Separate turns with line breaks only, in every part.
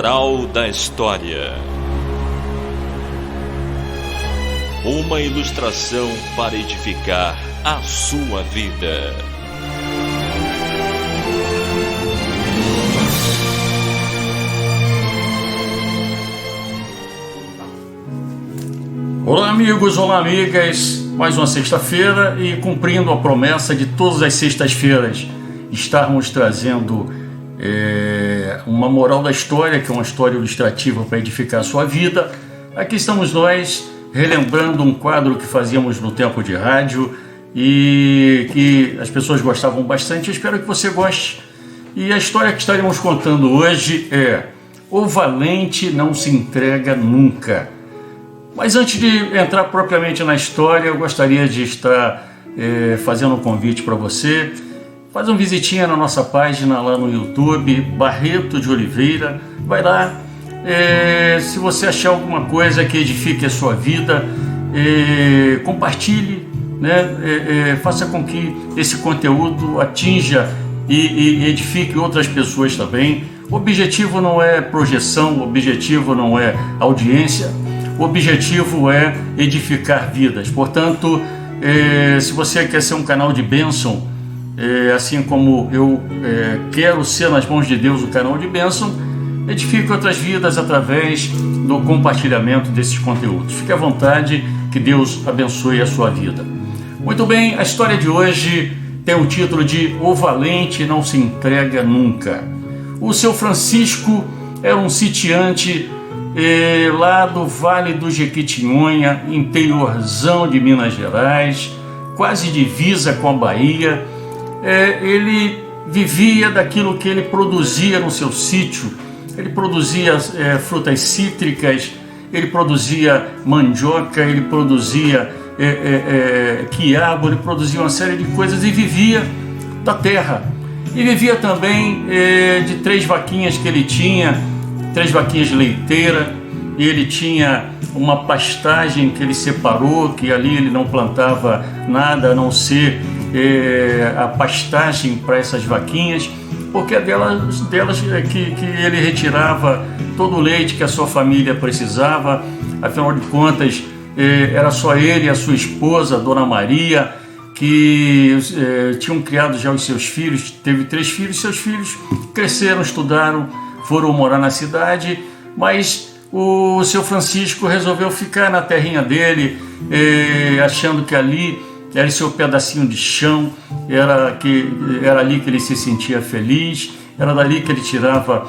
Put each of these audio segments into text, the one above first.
Moral da história. Uma ilustração para edificar a sua vida.
Olá amigos, olá amigas, mais uma sexta-feira e cumprindo a promessa de todas as sextas-feiras estarmos trazendo uma moral da história, que é uma história ilustrativa para edificar a sua vida. Aqui estamos nós relembrando um quadro que fazíamos no tempo de rádio e que as pessoas gostavam bastante. Eu espero que você goste. E a história que estaremos contando hoje é: o valente não se entrega nunca. Mas antes de entrar propriamente na história, eu gostaria de estar fazendo um convite para você. Faz uma visitinha na nossa página lá no YouTube, Barreto de Oliveira. Vai lá, se você achar alguma coisa que edifique a sua vida, compartilhe, né? Faça com que esse conteúdo atinja e edifique outras pessoas também. O objetivo não é projeção, o objetivo não é audiência. O objetivo é edificar vidas. Portanto, se você quer ser um canal de bênção, assim como eu quero ser nas mãos de Deus um canal de bênção, edifique outras vidas através do compartilhamento desses conteúdos. Fique à vontade, que Deus abençoe a sua vida. Muito bem, a história de hoje tem o título de O Valente Não Se Entrega Nunca. O seu Francisco era um sitiante lá do Vale do Jequitinhonha, interiorzão de Minas Gerais, quase divisa com a Bahia. Ele vivia daquilo que ele produzia no seu sítio. Ele produzia frutas cítricas, ele produzia mandioca, ele produzia quiabo, ele produzia uma série de coisas e vivia da terra. E vivia também de 3 vaquinhas que ele tinha, 3 vaquinhas leiteiras, e ele tinha uma pastagem que ele separou, que ali ele não plantava nada a não ser a pastagem para essas vaquinhas, porque é delas que ele retirava todo o leite que a sua família precisava. Afinal de contas, era só ele e a sua esposa, a Dona Maria, que tinham criado já os seus filhos. Teve 3 filhos, seus filhos cresceram, estudaram, foram morar na cidade, mas o seu Francisco resolveu ficar na terrinha dele, achando que ali era seu pedacinho de chão, era ali que ele se sentia feliz, era dali que ele tirava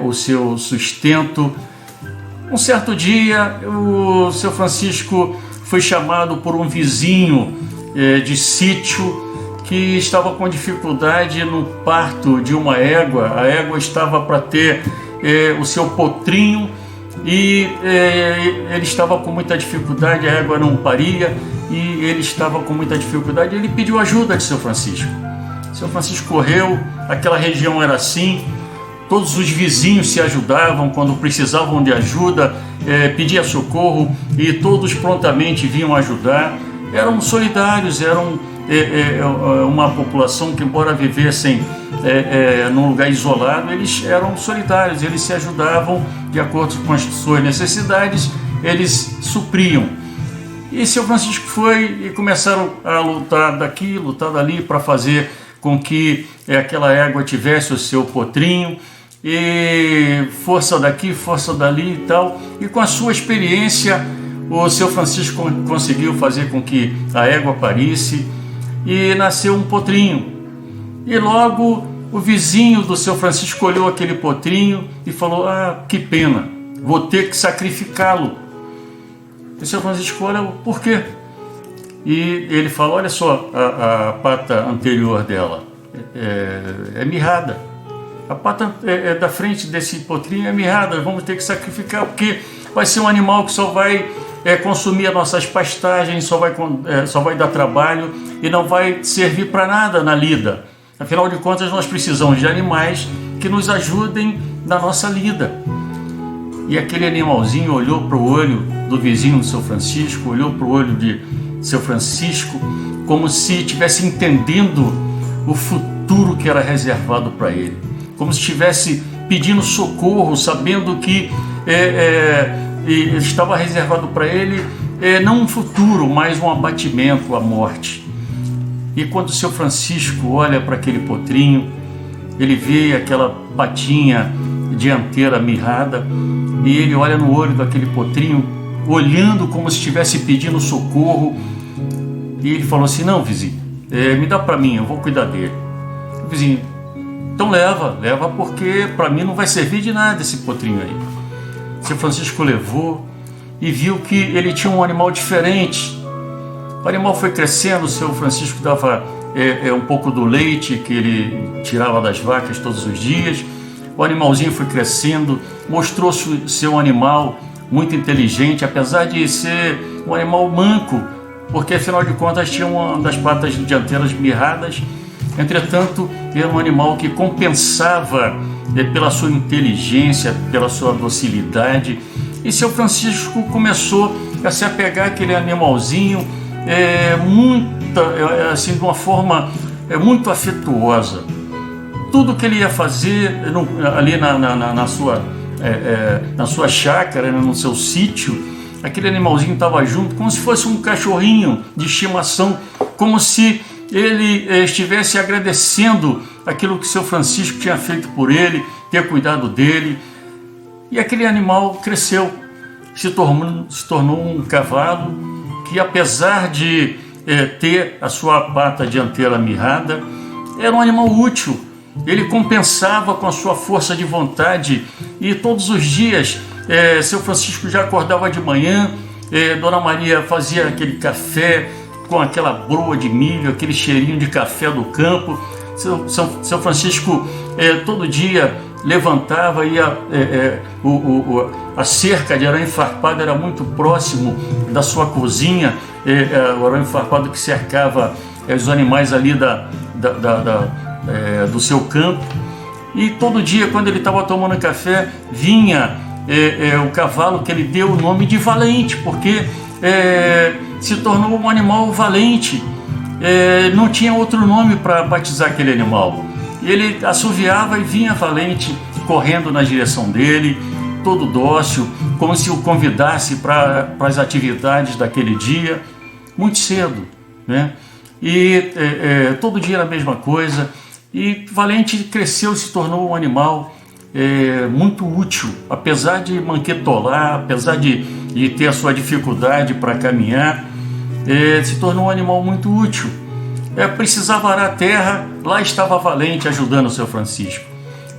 o seu sustento. Um certo dia, o seu Francisco foi chamado por um vizinho de sítio que estava com dificuldade no parto de uma égua. A égua estava para ter o seu potrinho e ele estava com muita dificuldade, a égua não paria e ele estava com muita dificuldade. Ele pediu ajuda de seu Francisco. Seu Francisco correu, aquela região era assim, todos os vizinhos se ajudavam quando precisavam de ajuda, pedia socorro e todos prontamente vinham ajudar. Eram solidários, eram uma população que, embora vivessem num lugar isolado, eles eram solidários, eles se ajudavam de acordo com as suas necessidades, eles supriam. E seu Francisco foi e começaram a lutar daqui, lutar dali, para fazer com que aquela égua tivesse o seu potrinho, e força daqui, força dali e tal. E com a sua experiência, o seu Francisco conseguiu fazer com que a égua parisse e nasceu um potrinho. E logo o vizinho do seu Francisco olhou aquele potrinho e falou: ah, que pena, vou ter que sacrificá-lo. E o seu Francisco olha: por quê? E ele fala: olha só, a pata anterior dela é mirrada. A pata da frente desse potrinho é mirrada, vamos ter que sacrificar, porque vai ser um animal que só vai consumir as nossas pastagens, só vai dar trabalho e não vai servir para nada na lida. Afinal de contas, nós precisamos de animais que nos ajudem na nossa lida. E aquele animalzinho olhou para o olho do vizinho do seu Francisco, olhou para o olho de seu Francisco, como se estivesse entendendo o futuro que era reservado para ele, como se estivesse pedindo socorro, sabendo que estava reservado para ele não um futuro, mas um abatimento, a morte. E quando o seu Francisco olha para aquele potrinho, ele vê aquela patinha dianteira mirrada, e ele olha no olho daquele potrinho, olhando como se estivesse pedindo socorro, e ele falou assim: não, vizinho, me dá para mim, eu vou cuidar dele. O vizinho: então leva porque para mim não vai servir de nada esse potrinho aí. Seu Francisco levou e viu que ele tinha um animal diferente. O animal foi crescendo, o seu Francisco dava um pouco do leite que ele tirava das vacas todos os dias. O animalzinho foi crescendo, mostrou ser um animal muito inteligente, apesar de ser um animal manco, porque afinal de contas tinha uma das patas dianteiras mirradas. Entretanto, era um animal que compensava pela sua inteligência, pela sua docilidade. E seu Francisco começou a se apegar àquele animalzinho assim, de uma forma muito afetuosa. Tudo que ele ia fazer ali na sua chácara, no seu sítio, aquele animalzinho estava junto, como se fosse um cachorrinho de estimação, como se ele estivesse agradecendo aquilo que seu Francisco tinha feito por ele, ter cuidado dele. E aquele animal cresceu, se tornou um cavalo que, apesar de ter a sua pata dianteira mirrada, era um animal útil. Ele compensava com a sua força de vontade, e todos os dias seu Francisco já acordava de manhã, Dona Maria fazia aquele café com aquela broa de milho, aquele cheirinho de café do campo. Seu Francisco todo dia levantava, a cerca de arame farpado era muito próximo da sua cozinha, o arame farpado que cercava os animais ali do seu campo. E todo dia, quando ele estava tomando café, vinha o cavalo que ele deu o nome de Valente, porque se tornou um animal valente. Não tinha outro nome para batizar aquele animal. E ele assoviava e vinha Valente correndo na direção dele, todo dócil, como se o convidasse para as atividades daquele dia, muito cedo, né? E todo dia era a mesma coisa. E Valente cresceu e se tornou um animal muito útil, apesar de manquetolar, apesar de ter a sua dificuldade para caminhar, se tornou um animal muito útil. Precisava arar a terra, lá estava Valente ajudando o seu Francisco.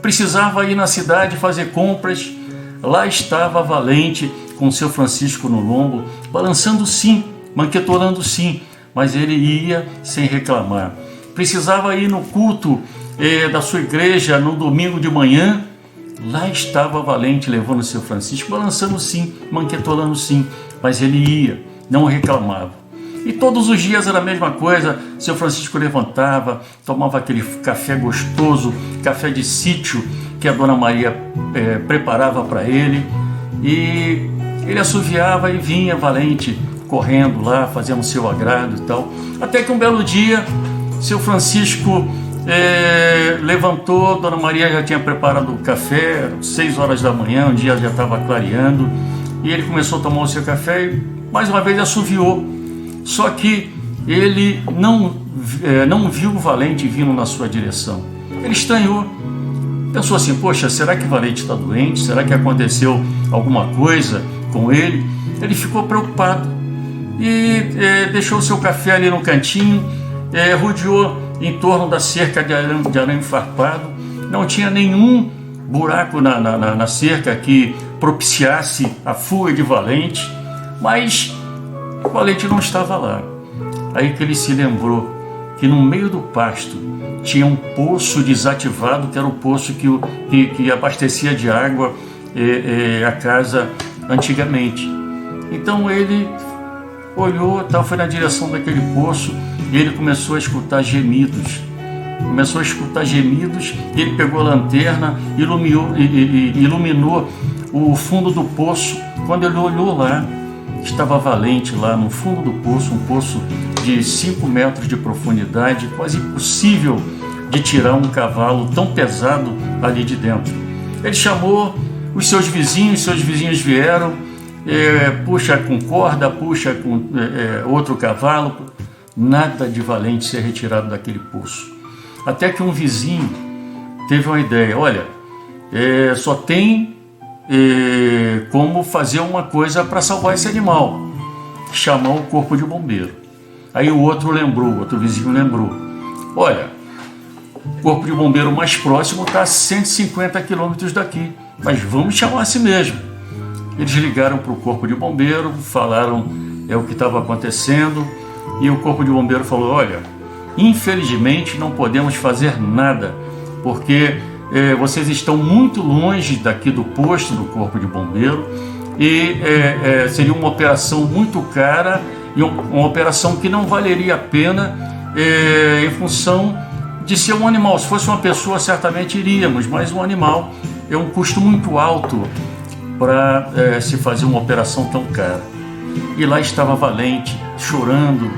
Precisava ir na cidade fazer compras, lá estava Valente com o seu Francisco no lombo, balançando sim, manquetolando sim, mas ele ia sem reclamar. Precisava ir no culto da sua igreja no domingo de manhã, lá estava Valente levando o seu Francisco, balançando sim, manquetolando sim, mas ele ia, não reclamava. E todos os dias era a mesma coisa. Seu Francisco levantava, tomava aquele café gostoso, café de sítio que a Dona Maria preparava para ele, e ele assoviava e vinha Valente correndo lá, fazendo o seu agrado e tal. Até que um belo dia, seu Francisco levantou, Dona Maria já tinha preparado o café, 6 horas da manhã, o dia já estava clareando, e ele começou a tomar o seu café e mais uma vez assoviou. Só que ele não viu o Valente vindo na sua direção. Ele estranhou, pensou assim: poxa, será que o Valente está doente? Será que aconteceu alguma coisa com ele? Ele ficou preocupado e deixou o seu café ali no cantinho, rodeou em torno da cerca de arame farpado. Não tinha nenhum buraco na cerca que propiciasse a fuga de Valente, mas o Valente não estava lá. Aí que ele se lembrou que no meio do pasto tinha um poço desativado, que era o poço que abastecia de água a casa antigamente. Então ele olhou, foi na direção daquele poço, e ele começou a escutar gemidos. E ele pegou a lanterna, iluminou o fundo do poço. Quando ele olhou lá, estava Valente lá no fundo do poço, um poço de 5 metros de profundidade, quase impossível de tirar um cavalo tão pesado ali de dentro. Ele chamou os seus vizinhos vieram, puxa com corda, puxa com outro cavalo, nada de Valente ser retirado daquele poço. Até que um vizinho teve uma ideia: olha, só tem como fazer uma coisa para salvar esse animal, chamar o corpo de bombeiro. Aí o outro vizinho lembrou: olha, o corpo de bombeiro mais próximo está a 150 quilômetros daqui, mas vamos chamar assim mesmo. Eles ligaram para o corpo de bombeiro, falaram o que estava acontecendo, e o corpo de bombeiro falou: olha, infelizmente não podemos fazer nada, porque vocês estão muito longe daqui do posto do corpo de bombeiro, e seria uma operação muito cara e uma operação que não valeria a pena em função de ser um animal. Se fosse uma pessoa, certamente iríamos, mas um animal é um custo muito alto para se fazer uma operação tão cara. E lá estava Valente, chorando,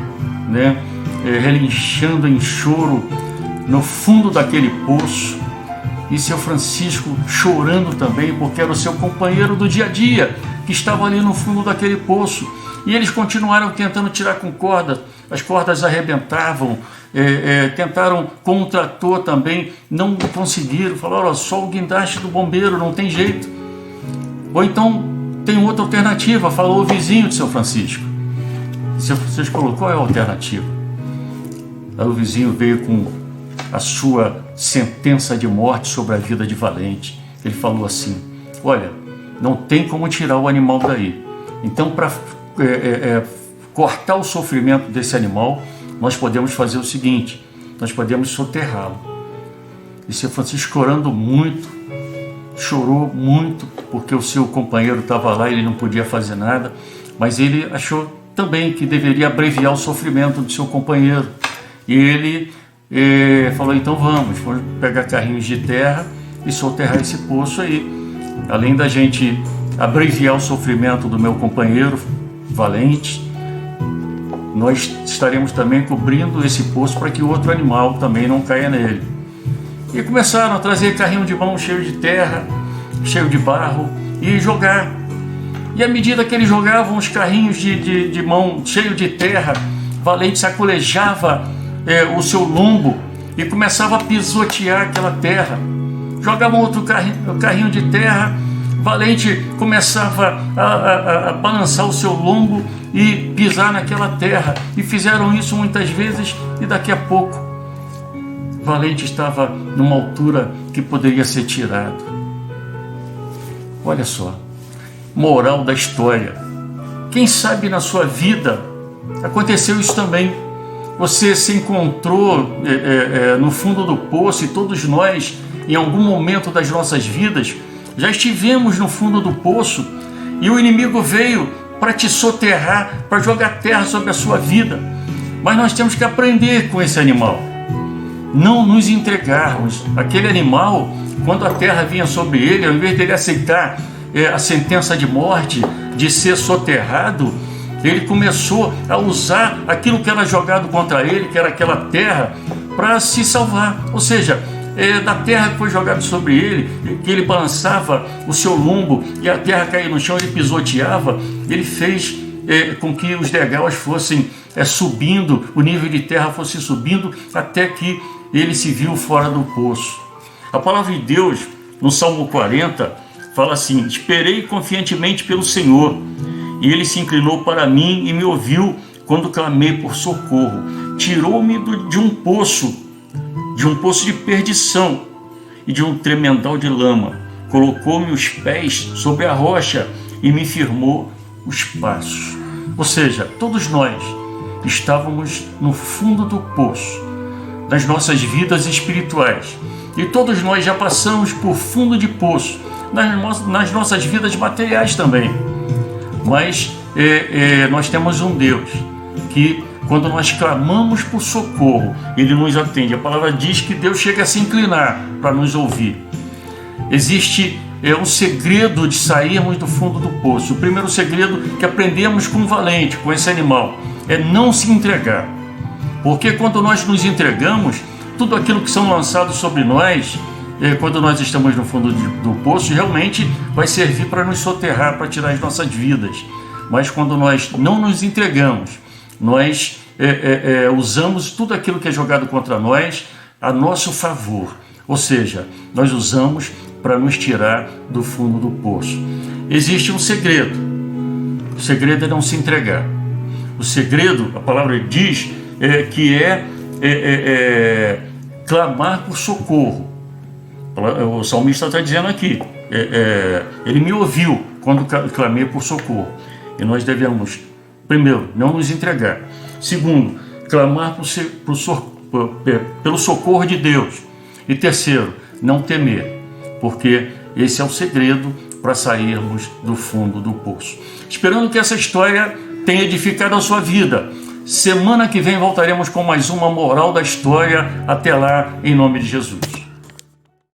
né, relinchando em choro no fundo daquele poço, e seu Francisco chorando também, porque era o seu companheiro do dia a dia, que estava ali no fundo daquele poço. E eles continuaram tentando tirar com cordas, as cordas arrebentavam, tentaram com um trator também, não conseguiram, falaram: olha, só o guindaste do bombeiro, não tem jeito. Ou então tem outra alternativa, falou o vizinho de seu Francisco. Seu Francisco falou: qual é a alternativa? Aí o vizinho veio com a sua sentença de morte sobre a vida de Valente. Ele falou assim: olha, não tem como tirar o animal daí. Então, para cortar o sofrimento desse animal, nós podemos fazer o seguinte: nós podemos soterrá-lo. E seu Francisco, chorou muito, porque o seu companheiro estava lá e ele não podia fazer nada, mas ele achou também que deveria abreviar o sofrimento do seu companheiro. E ele falou: então vamos pegar carrinhos de terra e soterrar esse poço aí. Além da gente abreviar o sofrimento do meu companheiro Valente, nós estaremos também cobrindo esse poço para que o outro animal também não caia nele. E começaram a trazer carrinho de mão cheio de terra, cheio de barro, e jogar. E à medida que eles jogavam os carrinhos de mão cheio de terra, Valente sacolejava o seu lombo e começava a pisotear aquela terra. Jogavam outro carrinho de terra, Valente começava a balançar o seu lombo e pisar naquela terra. E fizeram isso muitas vezes, e daqui a pouco Valente estava numa altura que poderia ser tirado. Olha só, moral da história: quem sabe na sua vida aconteceu isso também. Você se encontrou no fundo do poço, e todos nós, em algum momento das nossas vidas, já estivemos no fundo do poço, e o inimigo veio para te soterrar, para jogar terra sobre a sua vida. Mas nós temos que aprender com esse animal, não nos entregarmos. Aquele animal, quando a terra vinha sobre ele, ao invés de ele aceitar a sentença de morte, de ser soterrado, ele começou a usar aquilo que era jogado contra ele, que era aquela terra, para se salvar. Ou seja, da terra que foi jogada sobre ele, que ele balançava o seu lombo e a terra caía no chão, ele pisoteava, ele fez com que os degraus fossem subindo, o nível de terra fosse subindo, até que ele se viu fora do poço. A palavra de Deus, no Salmo 40, fala assim: esperei confiantemente pelo Senhor, e ele se inclinou para mim e me ouviu quando clamei por socorro. Tirou-me de um poço de perdição e de um tremendal de lama. Colocou-me os pés sobre a rocha e me firmou os passos. Ou seja, todos nós estávamos no fundo do poço das nossas vidas espirituais, e todos nós já passamos por fundo de poço nas nossas vidas materiais também. Mas nós temos um Deus que, quando nós clamamos por socorro, Ele nos atende. A palavra diz que Deus chega a se inclinar para nos ouvir. Existe um segredo de sairmos do fundo do poço. O primeiro segredo que aprendemos com o Valente, com esse animal, é não se entregar. Porque quando nós nos entregamos, tudo aquilo que são lançados sobre nós quando nós estamos no fundo do poço, realmente vai servir para nos soterrar, para tirar as nossas vidas. Mas quando nós não nos entregamos, nós usamos tudo aquilo que é jogado contra nós a nosso favor. Ou seja, nós usamos para nos tirar do fundo do poço. Existe um segredo. O segredo é não se entregar. O segredo, a palavra diz, que clamar por socorro. O salmista está dizendo aqui, ele me ouviu quando clamei por socorro. E nós devemos, primeiro, não nos entregar. Segundo, clamar pelo socorro de Deus. E terceiro, não temer, porque esse é o segredo para sairmos do fundo do poço. Esperando que essa história tenha edificado a sua vida. Semana que vem voltaremos com mais uma moral da história. Até lá, em nome de Jesus.